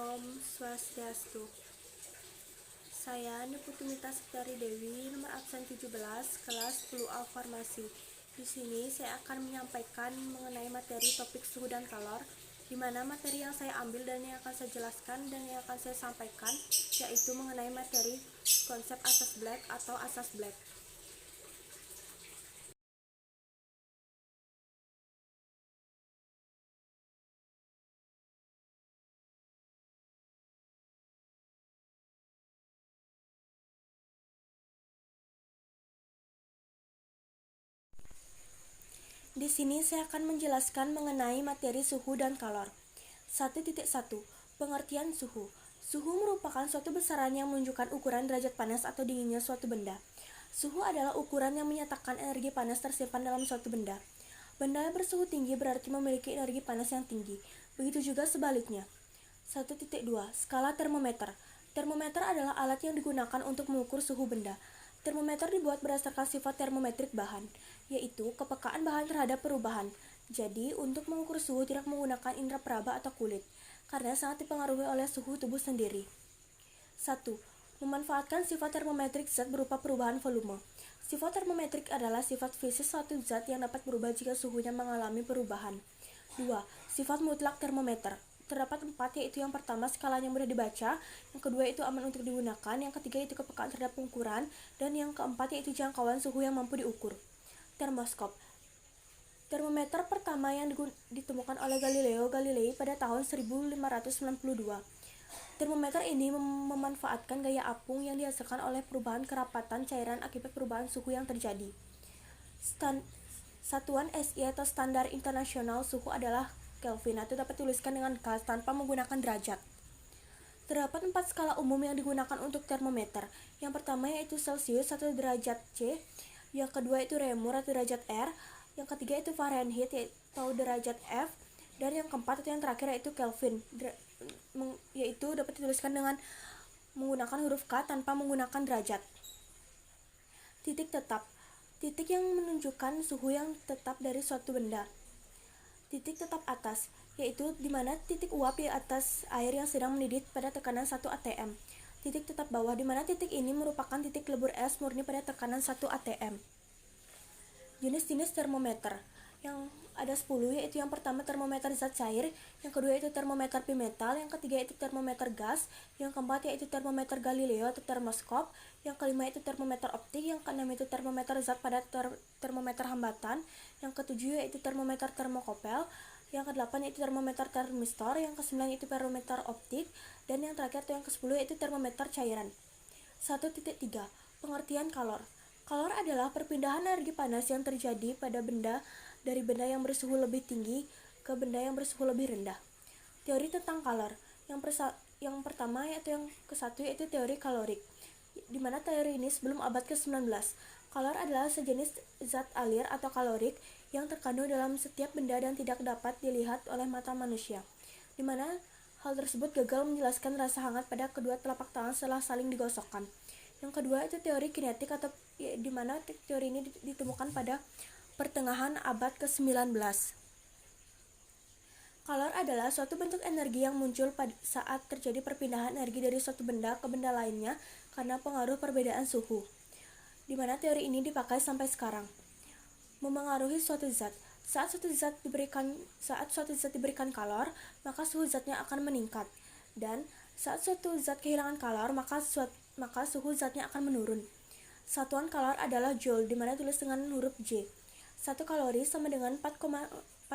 Om Swastiastu. Saya Niputumita Sektari Dewi, nomor absen 17, kelas 10A Farmasi. Di sini saya akan menyampaikan mengenai materi topik suhu dan kalor, di mana materi yang saya ambil dan yang akan saya jelaskan dan yang akan saya sampaikan yaitu mengenai materi konsep asas Black atau asas Black. Di sini saya akan menjelaskan mengenai materi suhu dan kalor. 1.1. Pengertian suhu. Suhu merupakan suatu besaran yang menunjukkan ukuran derajat panas atau dinginnya suatu benda. Suhu adalah ukuran yang menyatakan energi panas tersimpan dalam suatu benda. Benda yang bersuhu tinggi berarti memiliki energi panas yang tinggi. Begitu juga sebaliknya. 1.2. Skala termometer. Termometer adalah alat yang digunakan untuk mengukur suhu benda. Termometer dibuat berdasarkan sifat termometrik bahan, yaitu kepekaan bahan terhadap perubahan. Jadi, untuk mengukur suhu tidak menggunakan indera peraba atau kulit, karena sangat dipengaruhi oleh suhu tubuh sendiri. 1. Memanfaatkan sifat termometrik zat berupa perubahan volume. Sifat termometrik adalah sifat fisik suatu zat yang dapat berubah jika suhunya mengalami perubahan. 2. Sifat mutlak termometer. Terdapat 4, yaitu yang pertama skalanya mudah dibaca, yang kedua itu aman untuk digunakan, yang ketiga itu kepekaan terhadap pengukuran, dan yang keempat yaitu jangkauan suhu yang mampu diukur. Termoskop. Termometer pertama yang ditemukan oleh Galileo Galilei pada tahun 1592. Termometer ini memanfaatkan gaya apung yang dihasilkan oleh perubahan kerapatan cairan akibat perubahan suhu yang terjadi. Satuan SI atau standar internasional suhu adalah Kelvin atau dapat dituliskan dengan K tanpa menggunakan derajat. Terdapat 4 skala umum yang digunakan untuk termometer. Yang pertama yaitu Celsius atau derajat C, yang kedua itu Reaumur atau derajat R, yang ketiga itu Fahrenheit atau derajat F, dan yang keempat atau yang terakhir yaitu Kelvin, yaitu dapat dituliskan dengan menggunakan huruf K tanpa menggunakan derajat. Titik tetap. Titik yang menunjukkan suhu yang tetap dari suatu benda. Titik tetap atas, yaitu di mana titik uap di atas air yang sedang mendidih pada tekanan 1 atm. Titik tetap bawah, di mana titik ini merupakan titik lebur es murni pada tekanan 1 atm. Jenis-jenis termometer yang ada 10, yaitu yang pertama termometer zat cair, yang kedua itu termometer bimetal, yang ketiga itu termometer gas, yang keempat yaitu termometer Galileo atau termoskop, yang kelima itu termometer optik, yang keenam itu termometer zat pada termometer hambatan, yang ketujuh yaitu termometer termokopel, yang kedelapan yaitu termometer termistor, yang kesembilan itu termometer optik, dan yang terakhir atau yang ke-10 yaitu termometer cairan. 1.3. Pengertian kalor. Kalor adalah perpindahan energi panas yang terjadi pada benda dari benda yang bersuhu lebih tinggi ke benda yang bersuhu lebih rendah. Teori tentang kalor. Yang pertama yaitu yang ke-1 yaitu teori kalorik, di mana teori ini sebelum abad ke-19. Kalor adalah sejenis zat alir atau kalorik yang terkandung dalam setiap benda dan tidak dapat dilihat oleh mata manusia, di mana hal tersebut gagal menjelaskan rasa hangat pada kedua telapak tangan setelah saling digosokkan. Yang kedua itu teori kinetik atau di mana teori ini ditemukan pada pertengahan abad ke-19. Kalor adalah suatu bentuk energi yang muncul saat terjadi perpindahan energi dari suatu benda ke benda lainnya karena pengaruh perbedaan suhu, di mana teori ini dipakai sampai sekarang. Memengaruhi suatu zat. Saat suatu zat diberikan kalor, maka suhu zatnya akan meningkat, dan saat suatu zat kehilangan kalor, maka suhu zatnya akan menurun. Satuan kalor adalah joule, di mana tulis dengan huruf J. 1 kalori sama dengan 4,2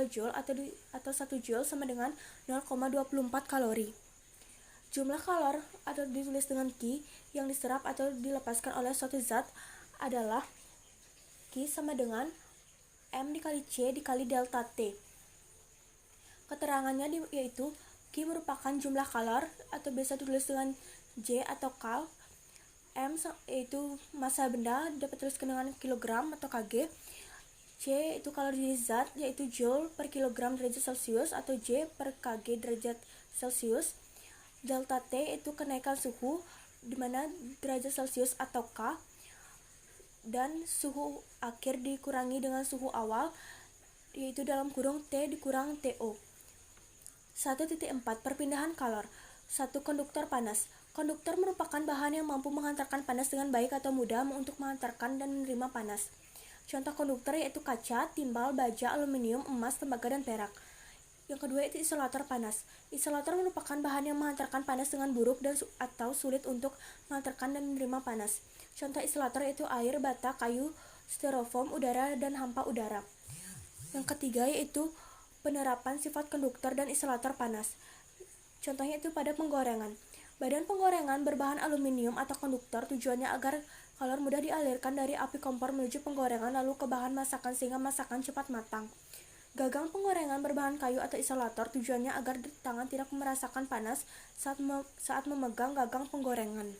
joule atau 1 joule sama dengan 0,24 kalori. Jumlah kalor atau ditulis dengan Q yang diserap atau dilepaskan oleh suatu zat adalah Q sama dengan M dikali C dikali delta T. Keterangannya yaitu Q merupakan jumlah kalor atau biasa ditulis dengan J atau kal. M yaitu massa benda, dapat dituliskan dengan kilogram atau kg. C itu kalori jenis zat, yaitu joule per kilogram derajat Celcius atau J per kg derajat Celcius. Delta T itu kenaikan suhu, di mana derajat Celcius atau K, dan suhu akhir dikurangi dengan suhu awal, yaitu dalam kurung T dikurang TO. 1.4 Perpindahan kalor. 1. Konduktor panas. Konduktor merupakan bahan yang mampu menghantarkan panas dengan baik atau mudah untuk menghantarkan dan menerima panas. Contoh konduktor yaitu kaca, timbal, baja, aluminium, emas, tembaga, dan perak. Yang kedua itu isolator panas. Isolator merupakan bahan yang menghantarkan panas dengan buruk atau sulit untuk menghantarkan dan menerima panas. Contoh isolator yaitu air, bata, kayu, styrofoam, udara, dan hampa udara. Yang ketiga yaitu penerapan sifat konduktor dan isolator panas. Contohnya itu pada penggorengan. Badan penggorengan berbahan aluminium atau konduktor tujuannya agar kalor mudah dialirkan dari api kompor menuju penggorengan lalu ke bahan masakan sehingga masakan cepat matang. Gagang penggorengan berbahan kayu atau isolator tujuannya agar tangan tidak merasakan panas saat memegang gagang penggorengan.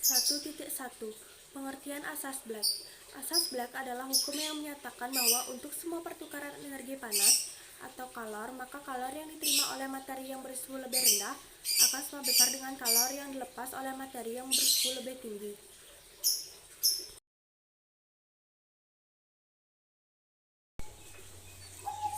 (1.1) Pengertian asas Black. Asas Black adalah hukum yang menyatakan bahwa untuk semua pertukaran energi panas atau kalor, maka kalor yang diterima oleh materi yang bersuhu lebih rendah akan sama besar dengan kalor yang dilepas oleh materi yang bersuhu lebih tinggi.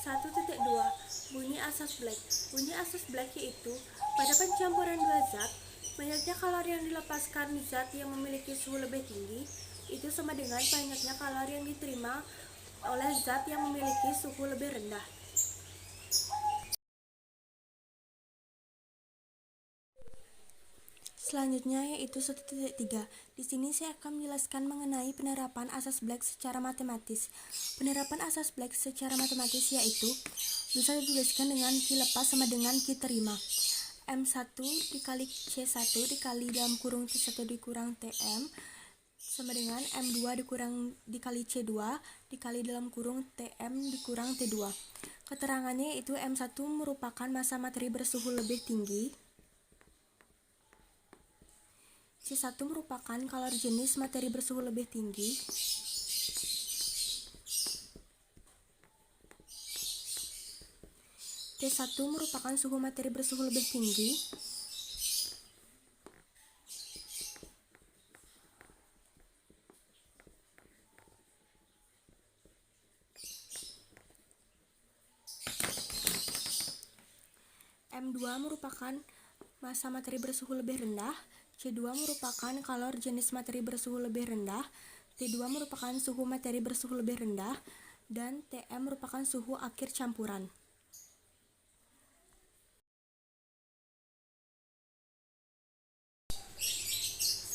(1.2) Bunyi asas Black. Bunyi asas Black yaitu pada pencampuran dua zat, banyaknya kalor yang dilepaskan zat yang memiliki suhu lebih tinggi itu sama dengan banyaknya kalor yang diterima oleh zat yang memiliki suhu lebih rendah. Selanjutnya yaitu 1.3. Di sini saya akan menjelaskan mengenai penerapan asas Black secara matematis. Penerapan asas Black secara matematis yaitu bisa dituliskan dengan Q lepas sama dengan Q terima. M1 dikali C1 dikali dalam kurung T1 dikurang TM sama dengan M2 dikali C2 dikali dalam kurung TM dikurang T2. Keterangannya yaitu M1 merupakan massa materi bersuhu lebih tinggi, C1 merupakan kalor jenis materi bersuhu lebih tinggi, T1 merupakan suhu materi bersuhu lebih tinggi, M2 merupakan massa materi bersuhu lebih rendah, C2 merupakan kalor jenis materi bersuhu lebih rendah, T2 merupakan suhu materi bersuhu lebih rendah, dan TM merupakan suhu akhir campuran.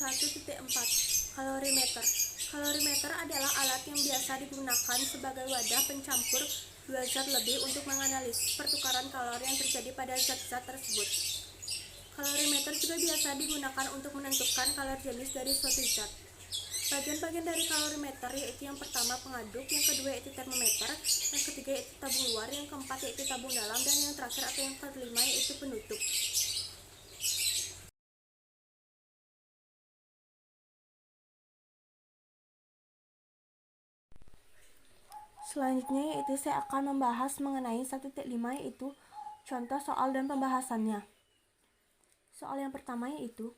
(1.4) Kalorimeter. Kalorimeter adalah alat yang biasa digunakan sebagai wadah pencampur dua zat lebih untuk menganalisis pertukaran kalor yang terjadi pada zat-zat tersebut. Kalorimeter juga biasa digunakan untuk menentukan kalor jenis dari suatu zat. Bagian-bagian dari kalorimeter yaitu yang pertama pengaduk, yang kedua yaitu termometer, yang ketiga yaitu tabung luar, yang keempat yaitu tabung dalam, dan yang terakhir atau yang kelima yaitu penutup. Selanjutnya yaitu saya akan membahas mengenai 1.5 yaitu contoh soal dan pembahasannya. Soal yang pertama yaitu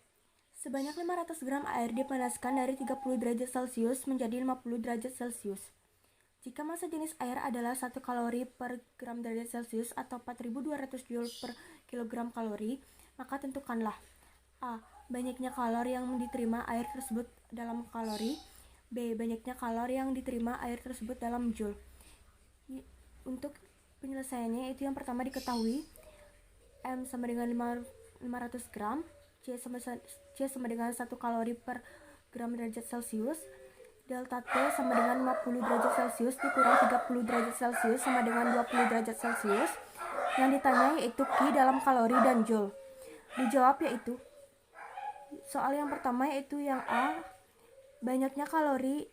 sebanyak 500 gram air dipanaskan dari 30 derajat Celcius menjadi 50 derajat Celcius. Jika massa jenis air adalah 1 kalori per gram derajat Celcius atau 4.200 Joule per kilogram kalori, maka tentukanlah A. Banyaknya kalor yang diterima air tersebut dalam kalori, B. Banyaknya kalor yang diterima air tersebut dalam Joule. Untuk penyelesaiannya itu yang pertama diketahui M sama dengan 500 gram, C sama dengan 1 kalori per gram derajat Celcius, delta T sama dengan 50 derajat Celcius dikurang 30 derajat Celcius sama dengan 20 derajat Celcius. Yang ditanya yaitu Q dalam kalori dan Joule. Dijawab yaitu soal yang pertama yaitu yang A. Banyaknya kalori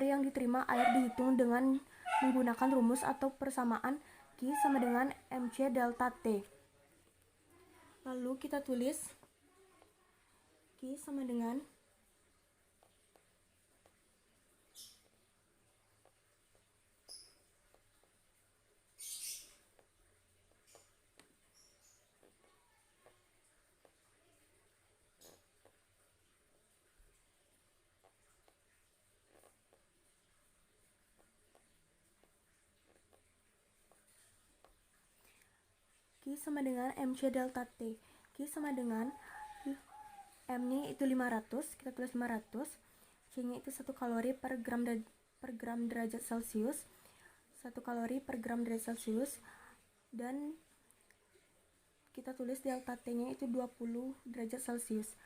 yang diterima air dihitung dengan menggunakan rumus atau persamaan Q sama dengan MC delta T. Lalu kita tulis Q sama dengan Q sama dengan MC delta T. Q sama dengan M-nya itu 500, kita tulis 500. C-nya itu 1 kalori per gram derajat Celcius. 1 kalori per gram derajat Celcius. Dan kita tulis delta T-nya itu 20 derajat Celcius.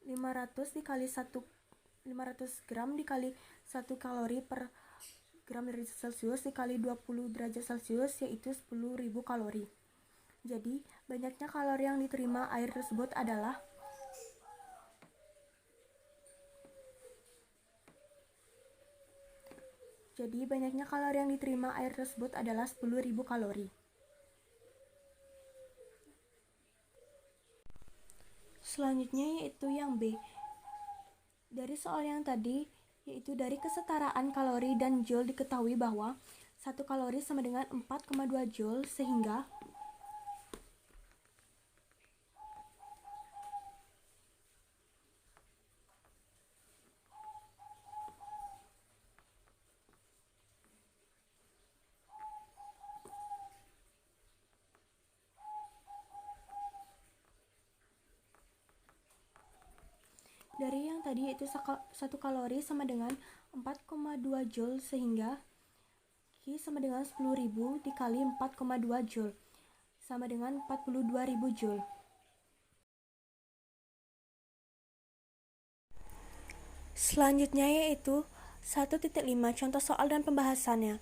500 dikali 1 500 gram dikali 1 kalori per gram derajat Celcius dikali 20 derajat Celcius yaitu 10.000 kalori. Jadi, banyaknya kalori yang diterima air tersebut adalah Jadi, banyaknya kalori yang diterima air tersebut adalah 10.000 kalori. Selanjutnya yaitu yang B. Dari soal yang tadi, yaitu dari kesetaraan kalori dan joule diketahui bahwa 1 kalori sama dengan 4,2 joule sehingga dari yang tadi yaitu 1 kalori sama dengan 4,2 joule sehingga Q sama dengan 10.000 dikali 4,2 joule sama dengan 42.000 joule. Selanjutnya yaitu 1.5 contoh soal dan pembahasannya.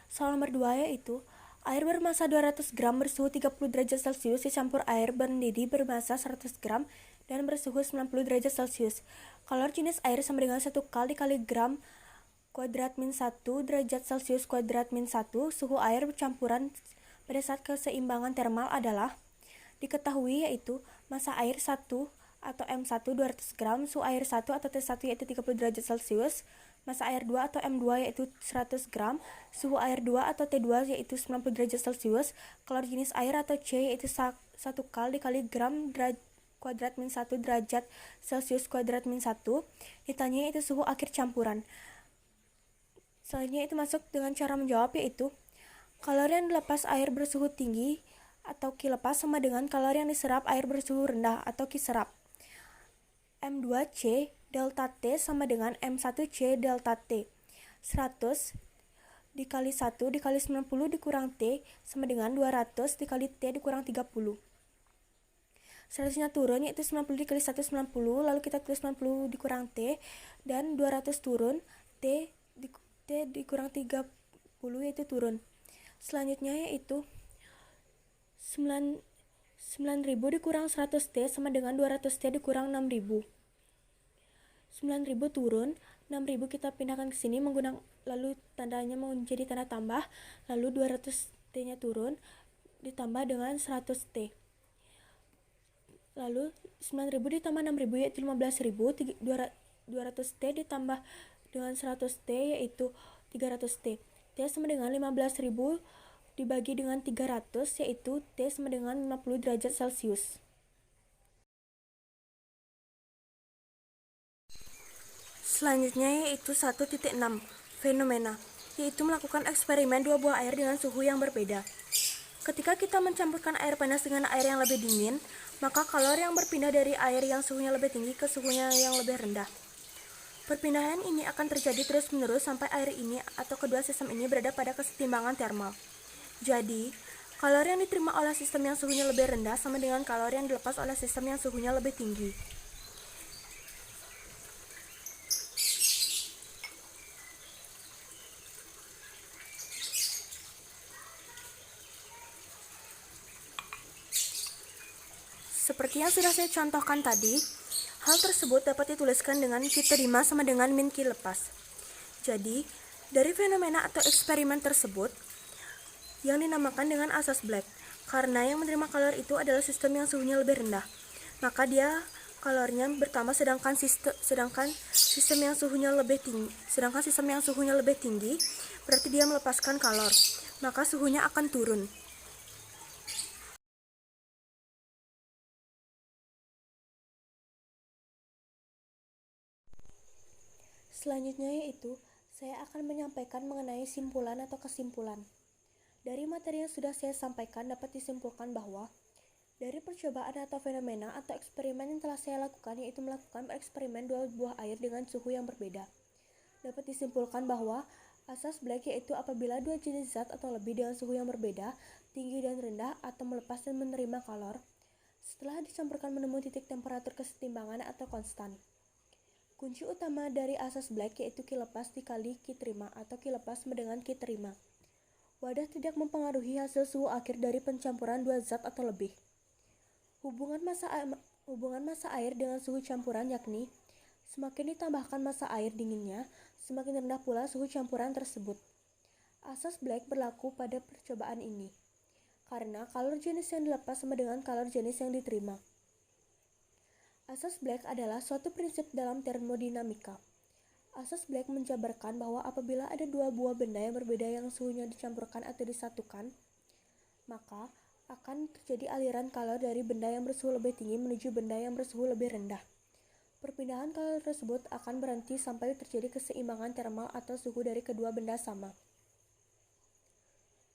Soal nomor 2 yaitu air bermassa 200 gram bersuhu 30 derajat Celcius dicampur air mendidih bermassa 100 gram dan bersuhu 90 derajat Celcius. Kalori jenis air sama dengan 1 kal dikali gram kuadrat min 1 derajat Celcius kuadrat min 1. Suhu air campuran pada saat keseimbangan termal adalah diketahui yaitu massa air 1 atau M1 200 gram, suhu air 1 atau T1 yaitu 30 derajat Celcius, massa air 2 atau M2 yaitu 100 gram, suhu air 2 atau T2 yaitu 90 derajat Celcius, kalori jenis air atau C yaitu 1 kal dikali gram kuadrat min 1 derajat Celcius kuadrat min 1. Ditanya yaitu suhu akhir campuran. Selanjutnya itu masuk dengan cara menjawab yaitu kalori yang dilepas air bersuhu tinggi atau Q lepas sama dengan kalori yang diserap air bersuhu rendah atau Q serap. M2C delta T sama dengan M1C delta T. 100 dikali 1 dikali 90 dikurang T sama dengan 200 dikali T dikurang 30. 100-nya turun yaitu 90 dikali 1 90, lalu kita tulis 90 dikurang T dan 200 turun, T dikurang 30 yaitu turun. Selanjutnya yaitu 9.000 dikurang 100T sama dengan 200T dikurang 6.000. 9.000 turun, 6.000 kita pindahkan ke sini menggunakan lalu tandanya menjadi tanda tambah, lalu 200T-nya turun ditambah dengan 100T. Lalu 9.000 ditambah 6.000 yaitu 15.000, 200T ditambah dengan 100T yaitu 300T. T sama dengan 15.000 dibagi dengan 300 yaitu T sama dengan 50 derajat Celcius. Selanjutnya yaitu 1.6 fenomena, yaitu melakukan eksperimen 2 buah air dengan suhu yang berbeda. Ketika kita mencampurkan air panas dengan air yang lebih dingin, maka kalori yang berpindah dari air yang suhunya lebih tinggi ke suhunya yang lebih rendah. Perpindahan ini akan terjadi terus-menerus sampai air ini atau kedua sistem ini berada pada kesetimbangan termal. Jadi, kalori yang diterima oleh sistem yang suhunya lebih rendah sama dengan kalori yang dilepas oleh sistem yang suhunya lebih tinggi. Seperti yang sudah saya contohkan tadi, hal tersebut dapat dituliskan dengan Q terima sama dengan min Q lepas. Jadi, dari fenomena atau eksperimen tersebut, yang dinamakan dengan asas Black, karena yang menerima kalori itu adalah sistem yang suhunya lebih rendah, maka dia kalorinya bertambah sedangkan sistem yang suhunya lebih tinggi, berarti dia melepaskan kalor, maka suhunya akan turun. Selanjutnya yaitu saya akan menyampaikan mengenai simpulan atau kesimpulan. Dari materi yang sudah saya sampaikan dapat disimpulkan bahwa dari percobaan atau fenomena atau eksperimen yang telah saya lakukan, yaitu melakukan eksperimen dua buah air dengan suhu yang berbeda, dapat disimpulkan bahwa asas Black yaitu apabila dua jenis zat atau lebih dengan suhu yang berbeda, tinggi dan rendah, atau melepas dan menerima kalor, setelah dicampurkan menemui titik temperatur kesetimbangan atau konstan. Kunci utama dari asas Black yaitu Q lepas dikali Q terima atau Q lepas dengan Q terima. Wadah tidak mempengaruhi hasil suhu akhir dari pencampuran dua zat atau lebih. Hubungan massa air dengan suhu campuran yakni semakin ditambahkan massa air dinginnya, semakin rendah pula suhu campuran tersebut. Asas Black berlaku pada percobaan ini, karena kalor jenis yang dilepas sama dengan kalor jenis yang diterima. Asas Black adalah suatu prinsip dalam termodinamika. Asas Black menjabarkan bahwa apabila ada dua buah benda yang berbeda yang suhunya dicampurkan atau disatukan, maka akan terjadi aliran kalor dari benda yang bersuhu lebih tinggi menuju benda yang bersuhu lebih rendah. Perpindahan kalor tersebut akan berhenti sampai terjadi keseimbangan termal atau suhu dari kedua benda sama.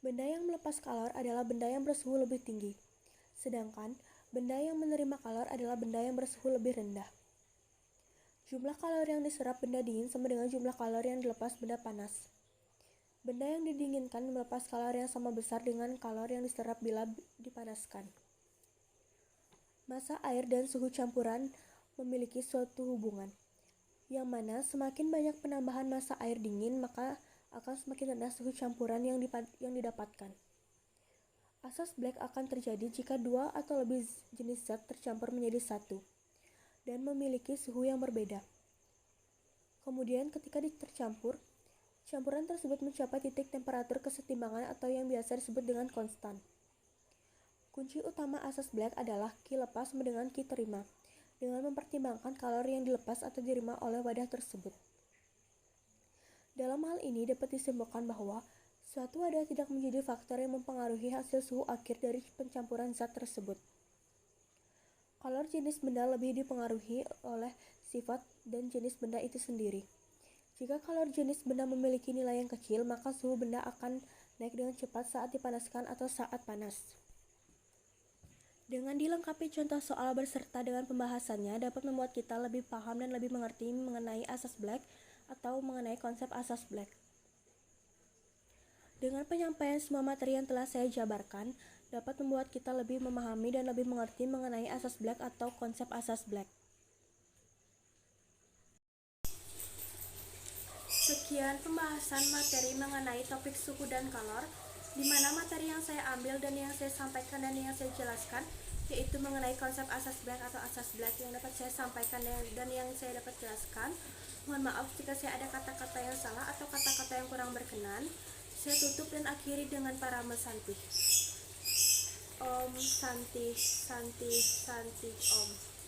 Benda yang melepas kalor adalah benda yang bersuhu lebih tinggi, sedangkan benda yang menerima kalor adalah benda yang bersuhu lebih rendah. Jumlah kalor yang diserap benda dingin sama dengan jumlah kalor yang dilepas benda panas. Benda yang didinginkan melepas kalor yang sama besar dengan kalor yang diserap bila dipanaskan. Massa air dan suhu campuran memiliki suatu hubungan, yang mana semakin banyak penambahan massa air dingin, maka akan semakin rendah suhu campuran yang didapatkan. Asas Black akan terjadi jika dua atau lebih jenis zat tercampur menjadi satu dan memiliki suhu yang berbeda. Kemudian ketika tercampur, campuran tersebut mencapai titik temperatur kesetimbangan atau yang biasa disebut dengan konstan. Kunci utama asas Black adalah Q lepas dengan Q terima, dengan mempertimbangkan kalor yang dilepas atau diterima oleh wadah tersebut. Dalam hal ini dapat disimpulkan bahwa suatu wadah tidak menjadi faktor yang mempengaruhi hasil suhu akhir dari pencampuran zat tersebut. Kalor jenis benda lebih dipengaruhi oleh sifat dan jenis benda itu sendiri. Jika kalor jenis benda memiliki nilai yang kecil, maka suhu benda akan naik dengan cepat saat dipanaskan atau saat panas. Dengan dilengkapi contoh soal berserta dengan pembahasannya dapat membuat kita lebih paham dan lebih mengerti mengenai asas Black atau mengenai konsep asas Black. Dengan penyampaian semua materi yang telah saya jabarkan, dapat membuat kita lebih memahami dan lebih mengerti mengenai asas Black atau konsep asas Black. Sekian pembahasan materi mengenai topik suhu dan kalor, di mana materi yang saya ambil dan yang saya sampaikan dan yang saya jelaskan yaitu mengenai konsep asas Black atau asas Black yang dapat saya sampaikan dan yang saya dapat jelaskan. Mohon maaf jika saya ada kata-kata yang salah atau kata-kata yang kurang berkenan. Saya tutup dan akhiri dengan parama Santi. Om Santi Santi Santi Om.